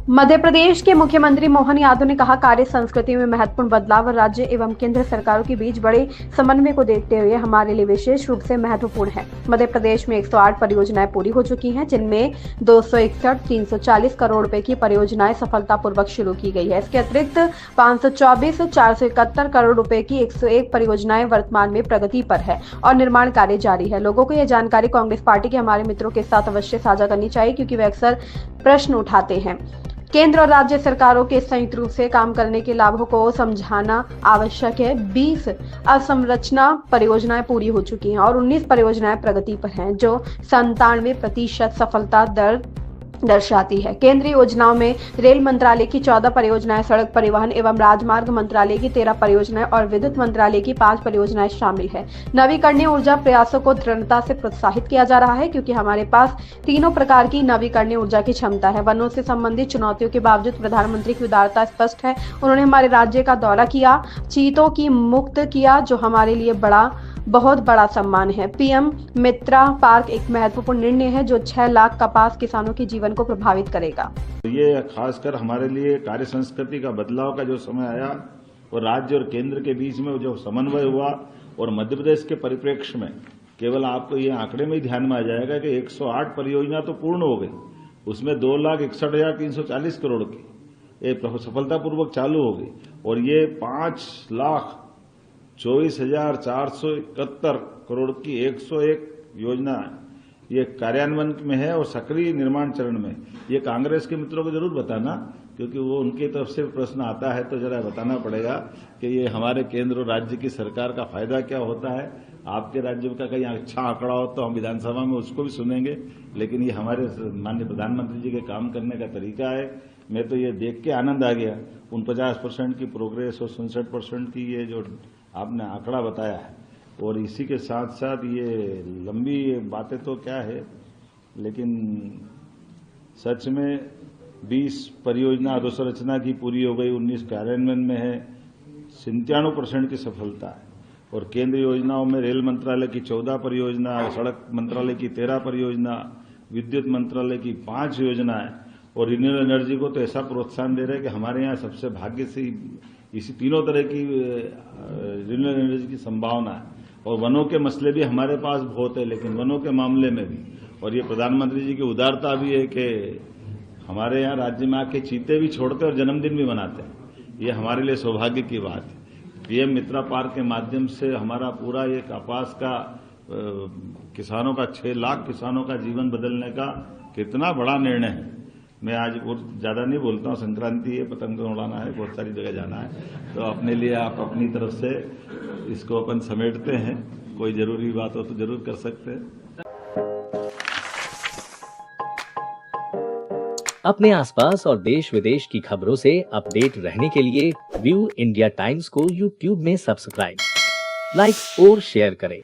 मध्य प्रदेश के मुख्यमंत्री मोहन यादव ने कहा, कार्य संस्कृति में महत्वपूर्ण बदलाव और राज्य एवं केंद्र सरकारों के बीच बड़े समन्वय को देखते हुए हमारे लिए विशेष रूप से महत्वपूर्ण है। मध्य प्रदेश में 108 परियोजनाएं पूरी हो चुकी हैं, जिनमें 261 340 करोड़ रुपए की परियोजनाएं सफलतापूर्वक शुरू की गई है। इसके अतिरिक्त 524 471 करोड़ रुपए की 101 परियोजनाएं वर्तमान में प्रगति पर है और निर्माण कार्य जारी है। लोगों को यह जानकारी कांग्रेस पार्टी के हमारे मित्रों के साथ अवश्य साझा करनी चाहिए, क्योंकि वे अक्सर प्रश्न उठाते हैं। केंद्र और राज्य सरकारों के संयुक्त रूप से काम करने के लाभों को समझाना आवश्यक है। 20 अवसंरचना परियोजनाएं पूरी हो चुकी हैं और 19 परियोजनाएं प्रगति पर हैं, जो 97% सफलता दर दर्शाती है। केंद्रीय योजनाओं में रेल मंत्रालय की 14 परियोजनाएं, सड़क परिवहन एवं राजमार्ग मंत्रालय की 13 परियोजनाएं और विद्युत मंत्रालय की 5 परियोजनाएं शामिल है। नवीकरणीय ऊर्जा प्रयासों को दृढ़ता से प्रोत्साहित किया जा रहा है, क्योंकि हमारे पास तीनों प्रकार की नवीकरणीय ऊर्जा की क्षमता है। वनों से संबंधित चुनौतियों के बावजूद प्रधानमंत्री की उदारता स्पष्ट है। उन्होंने हमारे राज्य का दौरा किया, चीतों की मुक्त किया, जो हमारे लिए बहुत बड़ा सम्मान है। पीएम मित्रा पार्क एक महत्वपूर्ण निर्णय है, जो 6 लाख कपास किसानों के जीवन को प्रभावित करेगा। ये खासकर हमारे लिए कार्य संस्कृति का बदलाव का जो समय आया और राज्य और केंद्र के बीच में जो समन्वय हुआ, और मध्य प्रदेश के परिप्रेक्ष्य में केवल आपको ये आंकड़े में ही ध्यान में आ जाएगा कि 108 परियोजना तो पूर्ण हो गई, उसमें 2,61,340 करोड़ की सफलतापूर्वक चालू हो गई, और ये 5,24,471 करोड़ की 101 योजना ये कार्यान्वयन में है और सक्रिय निर्माण चरण में। ये कांग्रेस के मित्रों को जरूर बताना, क्योंकि वो उनकी तरफ से प्रश्न आता है तो जरा बताना पड़ेगा कि ये हमारे केंद्र और राज्य की सरकार का फायदा क्या होता है। आपके राज्य का कहीं अच्छा आंकड़ा हो तो हम विधानसभा में उसको भी सुनेंगे, लेकिन ये हमारे माननीय प्रधानमंत्री जी के काम करने का तरीका है। मैं तो ये देख के आनंद आ गया, 49% की प्रोग्रेस और 67% की ये जो आपने आंकड़ा बताया है, और इसी के साथ साथ ये लंबी बातें तो क्या है, लेकिन सच में 20 परियोजना अधोसंरचना की पूरी हो गई, 19 कार्यान्वयन में है, 97% की सफलता है। और केंद्रीय योजनाओं में रेल मंत्रालय की 14 परियोजना, सड़क मंत्रालय की 13 परियोजना, विद्युत मंत्रालय की 5 योजनाएं, और रिन्यूएबल एनर्जी को तो ऐसा प्रोत्साहन दे रहे हैं कि हमारे यहाँ सबसे भाग्य से इसी तीनों तरह की रिन्यूएबल एनर्जी की संभावना है। और वनों के मसले भी हमारे पास बहुत है, लेकिन वनों के मामले में भी, और ये प्रधानमंत्री जी की उदारता भी है कि हमारे यहाँ राज्य में आके चीते भी छोड़ते और जन्मदिन भी मनाते हैं। ये हमारे लिए सौभाग्य की बात है। पीएम मित्रा पार्क के माध्यम से हमारा पूरा ये कपास का किसानों का 6 लाख किसानों का जीवन बदलने का कितना बड़ा निर्णय है। मैं आज ज्यादा नहीं बोलता हूँ, संक्रांति है, पतंग उड़ाना है, बहुत सारी जगह जाना है, तो अपने लिए आप अपनी तरफ से इसको अपन समेटते हैं। कोई जरूरी बात हो तो जरूर कर सकते हैं। अपने आसपास और देश विदेश की खबरों से अपडेट रहने के लिए व्यू इंडिया टाइम्स को यूट्यूब में सब्सक्राइब, लाइक और शेयर करें।